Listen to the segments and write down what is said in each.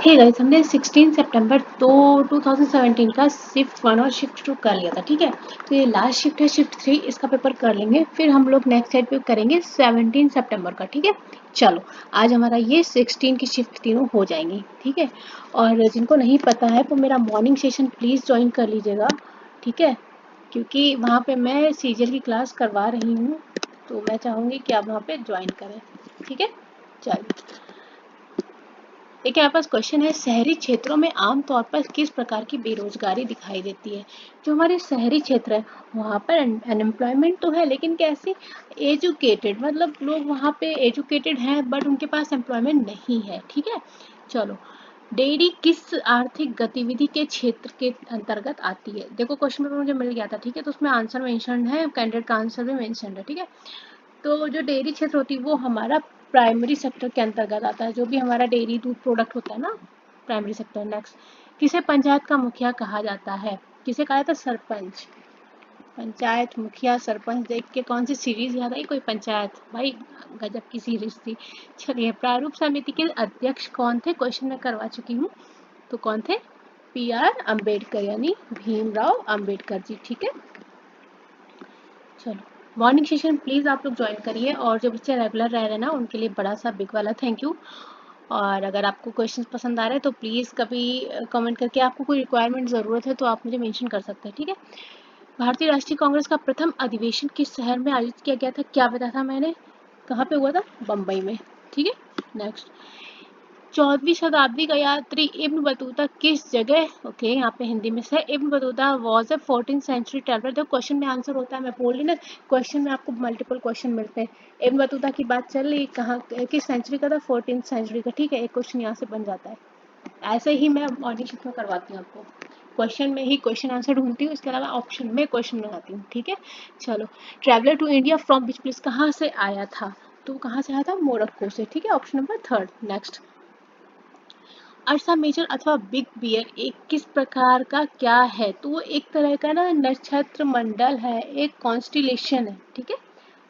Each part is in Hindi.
देखिए गाइस, हमने 16 सितंबर तो 2017 का शिफ्ट 1 और शिफ्ट 2 कर लिया था, ठीक है। तो ये लास्ट शिफ्ट है, शिफ्ट 3, इसका पेपर कर लेंगे, फिर हम लोग नेक्स्ट साइड पे करेंगे 17 सितंबर का, ठीक है। चलो, आज हमारा ये 16 की शिफ्ट तीनों हो जाएंगी, ठीक है। और जिनको नहीं पता है वो मेरा मॉर्निंग सेशन प्लीज़ ज्वाइन कर लीजिएगा, ठीक है, क्योंकि वहाँ पे मैं सीजीएल की क्लास करवा रही हूँ, तो मैं चाहूँगी कि आप वहाँ पे ज्वाइन करें, ठीक है। चलिए, देखिए आपके पास क्वेश्चन है, शहरी क्षेत्रों में आमतौर पर किस प्रकार की बेरोजगारी दिखाई देती है। जो हमारे शहरी क्षेत्र है वहाँ पर अनएम्प्लॉयमेंट तो है, लेकिन कैसे, एजुकेटेड, मतलब लोग वहाँ पे एजुकेटेड हैं बट उनके पास एम्प्लॉयमेंट नहीं है, ठीक है। चलो, डेयरी किस आर्थिक गतिविधि के क्षेत्र के अंतर्गत आती है। देखो क्वेश्चन पेपर मुझे मिल गया था, ठीक है, तो उसमें आंसर मेंशन है, कैंडिडेट का आंसर भी मेंशन है, ठीक है। तो जो डेयरी क्षेत्र होती है वो हमारा प्राइमरी सेक्टर के अंतर्गत आता है, जो भी हमारा डेयरी दूध प्रोडक्ट होता है ना, प्राइमरी सेक्टर। नेक्स्ट, किसे पंचायत का मुखिया कहा जाता है। किसे कहा जाता है, सरपंच। पंचायत, मुखिया, सरपंच देख के कौन सी सीरीज याद आई, कोई पंचायत, भाई गजब की सीरीज थी। चलिए, प्रारूप समिति के अध्यक्ष कौन थे, क्वेश्चन मैं करवा चुकी हूँ, तो कौन थे, PR अम्बेडकर, यानी भीमराव अम्बेडकर जी, ठीक है। चलो, मॉर्निंग सेशन प्लीज़ आप लोग ज्वाइन करिए, और जो बच्चे रेगुलर रह रहे हैं ना उनके लिए बड़ा सा बिग वाला थैंक यू। और अगर आपको क्वेश्चंस पसंद आ रहे हैं तो प्लीज़ कभी कमेंट करके, आपको कोई रिक्वायरमेंट ज़रूरत है तो आप मुझे मेंशन कर सकते हैं, ठीक है। भारतीय राष्ट्रीय कांग्रेस का प्रथम अधिवेशन किस शहर में आयोजित किया गया था, क्या बताया था मैंने, कहाँ पे हुआ था, बम्बई में, ठीक है। नेक्स्ट, 14वीं शताब्दी का यात्री इब्न बतूता किस जगह, ओके, यहाँ पे हिंदी में से, Ibn Battuta was a 14th century traveller. देखो क्वेश्चन में आंसर होता है, मैं बोल रही ना, क्वेश्चन में आपको मल्टीपल क्वेश्चन मिलते हैं। इब्न बतूता की बात चल रही, कहाँ किस सेंचुरी का था, 14th सेंचुरी का, ठीक है। एक क्वेश्चन यहाँ से बन जाता है। ऐसे ही मैं मॉर्निंग शिफ्ट में करवाती हूँ आपको, क्वेश्चन में ही क्वेश्चन आंसर ढूंढती हूँ, इसके अलावा ऑप्शन में क्वेश्चन बनाती हूँ, ठीक है। चलो, traveller to India from which place, कहाँ से आया था, तो कहाँ से आया था, मोरक्को से, ठीक है, ऑप्शन नंबर 3। नेक्स्ट, अर्सा मेजर अथवा बिग बियर एक किस प्रकार का क्या है, तो वो एक तरह का ना नक्षत्र मंडल है, एक कॉन्स्टिलेशन है, ठीक है।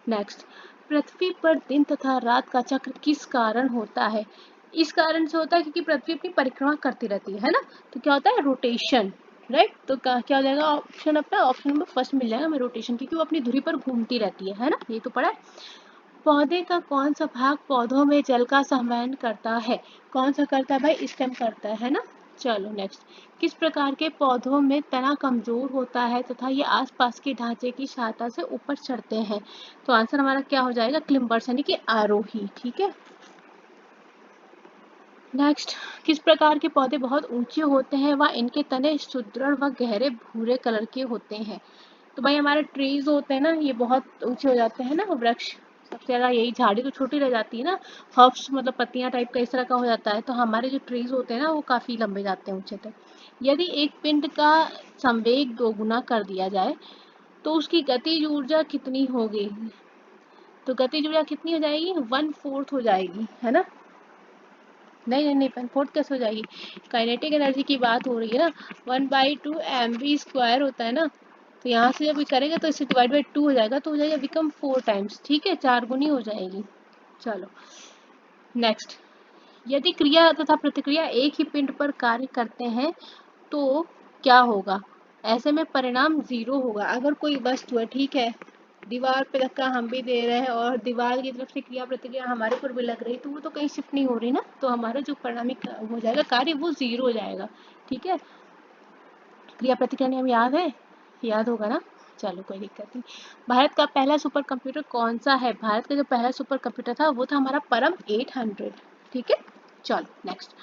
नेक्स्ट, पृथ्वी पर दिन तथा रात का चक्र किस कारण होता है। इस कारण से होता है क्योंकि पृथ्वी अपनी परिक्रमा करती रहती है ना, तो क्या होता है, रोटेशन, राइट। तो क्या हो जाएगा ऑप्शन, अपना ऑप्शन नंबर फर्स्ट मिल जाएगा हमें, रोटेशन, क्योंकि वो अपनी धुरी पर घूमती रहती है ना, ये तो पढ़ा है। पौधे का कौन सा भाग पौधों में जल का संवहन करता है, कौन सा करता है भाई, स्टेम करता है ना। चलो नेक्स्ट, किस प्रकार के पौधों में तना कमजोर होता है तथा ये आसपास के ढांचे की सहायता से ऊपर चढ़ते हैं, तो आंसर हमारा क्या हो जाएगा, क्लिम्बर्स, यानी कि आरोही, ठीक है। नेक्स्ट, किस प्रकार के पौधे बहुत ऊंचे होते हैं व इनके तने सुदृढ़ व गहरे भूरे कलर के होते हैं, तो भाई हमारे ट्रीज होते हैं ना, ये बहुत ऊंचे हो जाते हैं ना, वृक्ष, सबसे ज्यादा यही, झाड़ी तो छोटी रह जाती है ना, हर्ब्स मतलब पत्तियां टाइप का इस तरह का हो जाता है, तो हमारे जो ट्रीज होते हैं ना वो काफी लंबे जाते हैं ऊंचे तक। यदि एक पिंड का संवेग दोगुना कर दिया जाए तो उसकी गतिज ऊर्जा कितनी होगी, तो गतिज ऊर्जा कितनी हो जाएगी, 1/4 हो जाएगी, है ना। नहीं नहीं नहीं, 1/4 कैसे हो जाएगी, काइनेटिक एनर्जी की बात हो रही है ना, 1/2 mv² होता है ना, तो यहाँ से जब करेंगे तो इसे डिवाइड बाई 2 हो जाएगा, तो हो जाएगा बिकम 4 टाइम्स, ठीक है, 4 गुनी हो जाएगी। चलो नेक्स्ट, यदि क्रिया तथा प्रतिक्रिया एक ही पिंड पर कार्य करते हैं तो क्या होगा, ऐसे में परिणाम 0 होगा। अगर कोई वस्तु है, ठीक है, दीवार पे धक्का हम भी दे रहे हैं और दीवार की तरफ से क्रिया प्रतिक्रिया हमारे ऊपर भी लग रही है, तो वो तो कहीं शिफ्ट नहीं हो रही ना, तो हमारा जो परिणामी हो जाएगा कार्य वो 0 हो जाएगा, ठीक है। क्रिया प्रतिक्रिया नियम याद है, याद होगा ना। चलो कोई दिक्कत नहीं। भारत का पहला सुपर कंप्यूटर कौन सा है, भारत का जो पहला सुपर कंप्यूटर था वो था हमारा परम 800, ठीक है। चलो नेक्स्ट,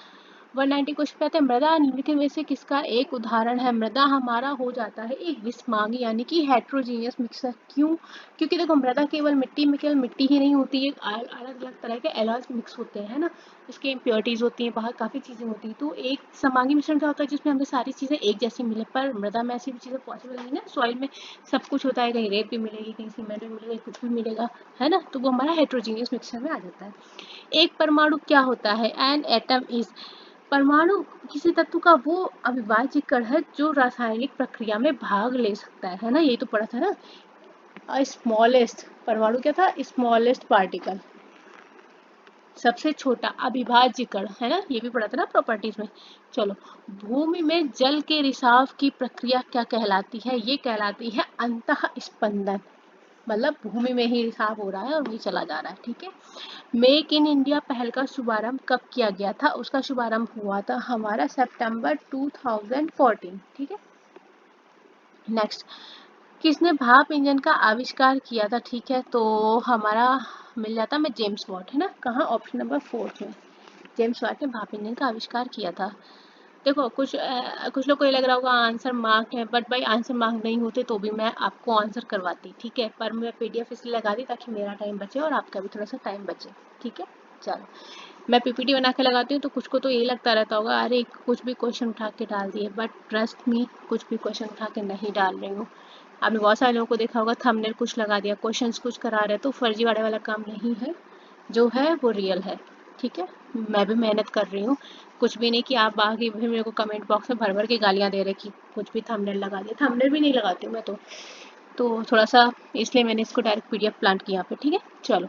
190 क्वेश्चन पे आते हैं, मृदा निम्नलिखित में से किसका एक उदाहरण है। मृदा हमारा हो जाता है एक विषमांगी, यानी कि हेट्रोजीनियस मिक्सर, क्यों, क्योंकि देखो मृदा केवल मिट्टी में केवल मिट्टी ही नहीं होती है, अलग अलग तरह के एलॉयज मिक्स होते हैं, है ना, उसकी इम्प्योरिटीज होती हैं, बाहर काफ़ी चीज़ें होती हैं, तो एक समांगी मिश्रण क्या होता है, जिसमें हमें सारी चीज़ें एक जैसी मिले, पर मृदा में ऐसी भी चीज़ें पॉसिबल नहीं ना, सॉइल में सब कुछ होता है, कहीं रेत भी मिलेगी, कहीं सीमेंट भी मिलेगा, कुछ भी मिलेगा, है ना, तो वो हमारा हेट्रोजीनियस मिक्सचर में आ जाता है। एक परमाणु क्या होता है, एन एटम इज, परमाणु किसी तत्व का वो अविभाज्य कण है जो रासायनिक प्रक्रिया में भाग ले सकता है ना, ये तो पढ़ा था ना। स्मॉलेस्ट, परमाणु क्या था, स्मॉलेस्ट पार्टिकल, सबसे छोटा अविभाज्य कण है ना, ये भी पढ़ा था ना प्रॉपर्टीज में। चलो, भूमि में जल के रिसाव की प्रक्रिया क्या कहलाती है? ये कहलाती है अंतः स्पंदन, मतलब भूमि में ही रिसाव हो रहा है और वही चला जा रहा है। ठीक है। मेक इन इंडिया पहल का शुभारंभ कब किया गया था? उसका शुभारंभ हुआ था हमारा सितंबर 2014। ठीक है। नेक्स्ट, किसने भाप इंजन का आविष्कार किया था? ठीक है, तो हमारा मिल जाता है जेम्स वॉट, है ना। कहाँ? ऑप्शन नंबर 4 में जेम्स वॉट ने भाप इंजन का आविष्कार किया था। देखो, कुछ लोग को ये लग रहा होगा आंसर मार्क है, बट भाई आंसर मार्क नहीं होते तो भी मैं आपको आंसर करवाती, ठीक है। पर मैं पीडीएफ इसलिए लगा दी ताकि मेरा टाइम बचे और आपका भी थोड़ा सा टाइम बचे। ठीक है। चलो, मैं पीपीटी बना के लगाती हूँ तो कुछ को तो ये लगता रहता होगा अरे कुछ भी क्वेश्चन उठा के डाल दिए, बट ट्रस्ट मी, कुछ भी क्वेश्चन उठा के नहीं डाल रही हूँ। आपने बहुत सारे लोगों को देखा होगा थंबनेल कुछ लगा दिया, क्वेश्चंस कुछ करा रहे, तो फर्जीवाड़े वाला काम नहीं है, जो है वो रियल है। ठीक है। मैं भी मेहनत कर रही हूँ, कुछ भी नहीं कि आप आगे भी मेरे को कमेंट बॉक्स में भर भर के गालियाँ दे रहे कि कुछ भी थंबनेल लगा दिया। थंबनेल भी नहीं लगाती हूँ मैं तो थोड़ा सा इसलिए मैंने इसको डायरेक्ट पीडीएफ प्लांट किया यहाँ पे। ठीक है। चलो,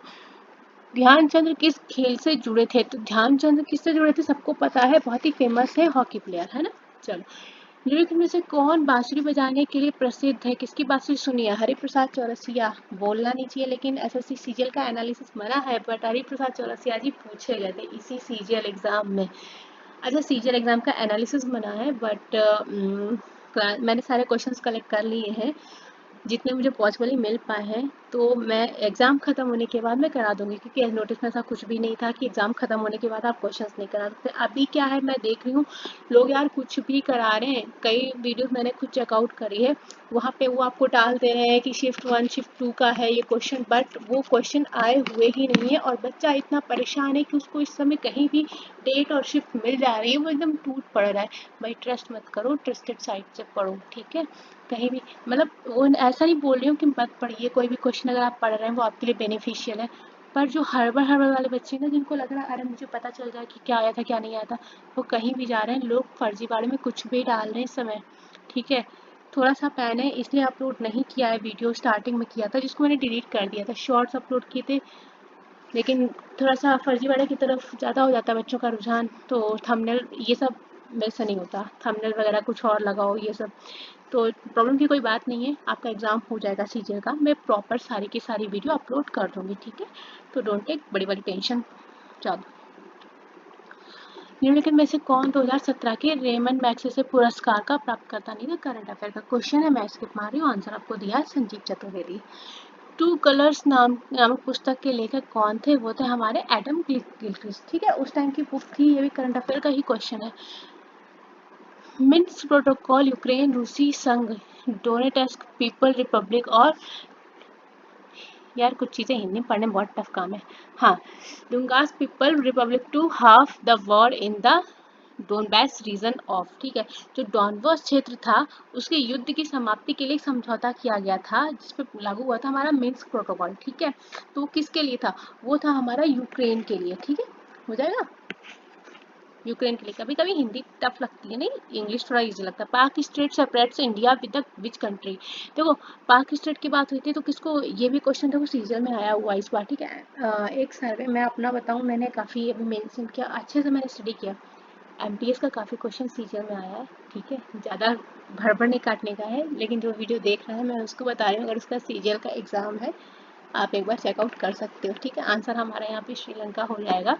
ध्यानचंद्र किस खेल से जुड़े थे? तो ध्यानचंद्र किससे जुड़े थे सबको पता है, बहुत ही फेमस है हॉकी प्लेयर, है ना। चलो, निम्नलिखित में से कौन बांसुरी बजाने के लिए प्रसिद्ध है? किसकी बांसुरी सुनी है? हरिप्रसाद चौरसिया। बोलना नहीं चाहिए लेकिन एसएससी सीजीएल का एनालिसिस मना है, बट हरिप्रसाद चौरसिया जी पूछे गए थे इसी सीजीएल एग्जाम में। अच्छा, सीजीएल एग्जाम का एनालिसिस मना है, बट मैंने सारे क्वेश्चंस कलेक्ट कर लिए हैं जितने मुझे पॉसिबली मिल पाए हैं, तो मैं एग्ज़ाम ख़त्म होने के बाद मैं करा दूंगी, क्योंकि नोटिस में ऐसा कुछ भी नहीं था कि एग्ज़ाम ख़त्म होने के बाद आप क्वेश्चंस नहीं करा सकते। अभी क्या है, मैं देख रही हूँ लोग यार कुछ भी करा रहे हैं। कई वीडियोस मैंने खुद चेकआउट करी है, वहाँ पे वो आपको डाल दे रहे हैं कि शिफ्ट 1 शिफ्ट 2 का है ये क्वेश्चन, बट वो क्वेश्चन आए हुए ही नहीं है और बच्चा इतना परेशान है कि उसको इस समय कहीं भी डेट और शिफ्ट मिल जा रही है, वो एकदम टूट पड़ रहा है। भाई ट्रस्ट मत करो, ट्रस्टेड साइट से पढ़ो। ठीक है। कहीं भी, मतलब वो ऐसा नहीं बोल रही हूँ कि मत पढ़िए, कोई भी क्वेश्चन अगर आप पढ़ रहे हैं वो आपके लिए बेनिफिशियल है, पर जो हड़बड़ हड़बड़ वाले बच्चे ना, जिनको लग रहा है अरे मुझे पता चल जाए कि क्या आया था क्या नहीं आया था, वो कहीं भी जा रहे हैं, लोग फर्जीवाड़े में कुछ भी डाल रहे हैं इस समय। ठीक है। थोड़ा सा मैंने इसलिए अपलोड नहीं किया है, वीडियो स्टार्टिंग में किया था जिसको मैंने डिलीट कर दिया था, शॉर्ट्स अपलोड किए थे, लेकिन थोड़ा सा फर्जीवाड़े की तरफ ज़्यादा हो जाता है बच्चों का रुझान, तो थंबनेल ये सब मेरे से नहीं होता, थंबनेल वगैरह कुछ और लगाओ ये सब, तो प्रॉब्लम की कोई बात नहीं है। आपका एग्ज़ाम हो जाएगा सीजीएल का, मैं प्रॉपर सारी की सारी वीडियो अपलोड कर दूंगी। ठीक है। तो डोंट टेक बड़ी बड़ी टेंशन। चलो, निम्नलिखित में से कौन 2017 के रेमन मैग्सेसे पुरस्कार का प्राप्तकर्ता नहीं था? करंट अफेयर का क्वेश्चन है, मैं स्किप मार रही हूँ। आंसर आपको दिया है संजीव चतुर्वेदी। टू कलर्स नामक पुस्तक के लेखक कौन थे? वो थे हमारे एडम गिलक्रिस्ट। ठीक है, उस टाइम की बुक थी, ये भी करंट अफेयर का ही क्वेश्चन है। मिन्स्क प्रोटोकॉल यूक्रेन रूसी संघ, डोनेट्स्क पीपल रिपब्लिक और, यार कुछ चीज़ें हिंदी में पढ़ने में बहुत टफ काम है। हाँ, Donbas people republic to half the war in the Donbas region of. ठीक है, जो डॉनबास क्षेत्र था उसके युद्ध की समाप्ति के लिए समझौता किया गया था जिसपे लागू हुआ था हमारा मिन्स्क प्रोटोकॉल। ठीक है, तो वो किसके लिए था? वो था हमारा यूक्रेन के लिए। ठीक है, हो जाएगा यूक्रेन के लिए। कभी कभी हिंदी टफ लगती है, नहीं इंग्लिश थोड़ा इजी लगता है। पाक state separates India with which country? देखो, पाक स्टेट की बात हुई थी तो किसको, ये भी क्वेश्चन देखो सीजन में आया हुआ इस बार। ठीक है, एक सर्वे मैं अपना बताऊं, मैंने काफ़ी अभी मेंशन किया, अच्छे से मैंने स्टडी किया, एमटीएस का काफ़ी क्वेश्चन सीजन में आया है। ठीक है, ज़्यादा भड़बड़ नहीं काटने का है, लेकिन जो वीडियो देख रहा है मैं उसको बता रही हूँ, अगर उसका सीजीएल का एग्ज़ाम है आप एक बार चेकआउट कर सकते हो। ठीक है, आंसर हमारा यहाँ पे श्रीलंका हो जाएगा।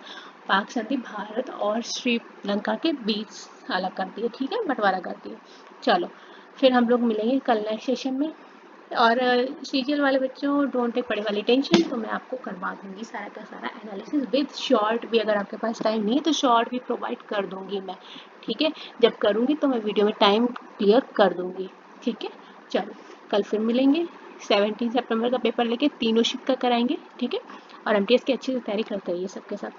पाक संधि भारत और श्रीलंका के बीच अलग कर दिए। ठीक है, बंटवारा कर दिए। चलो, फिर हम लोग मिलेंगे कल नेक्स्ट सेशन में, और सीजीएल वाले बच्चों डोंट टेक बड़ी वाली टेंशन, तो मैं आपको करवा दूंगी सारा का सारा एनालिसिस विद शॉर्ट भी, अगर आपके पास टाइम नहीं है तो शॉर्ट भी प्रोवाइड कर दूंगी मैं। ठीक है, जब करूंगी तो मैं वीडियो में टाइम क्लियर कर दूंगी। ठीक है, चलो कल फिर मिलेंगे। 17 सितंबर का पेपर लेके तीनों शिफ्ट का कराएंगे। ठीक है, और एमटीएस की अच्छे से तैयारी करते रहिए सबके साथ।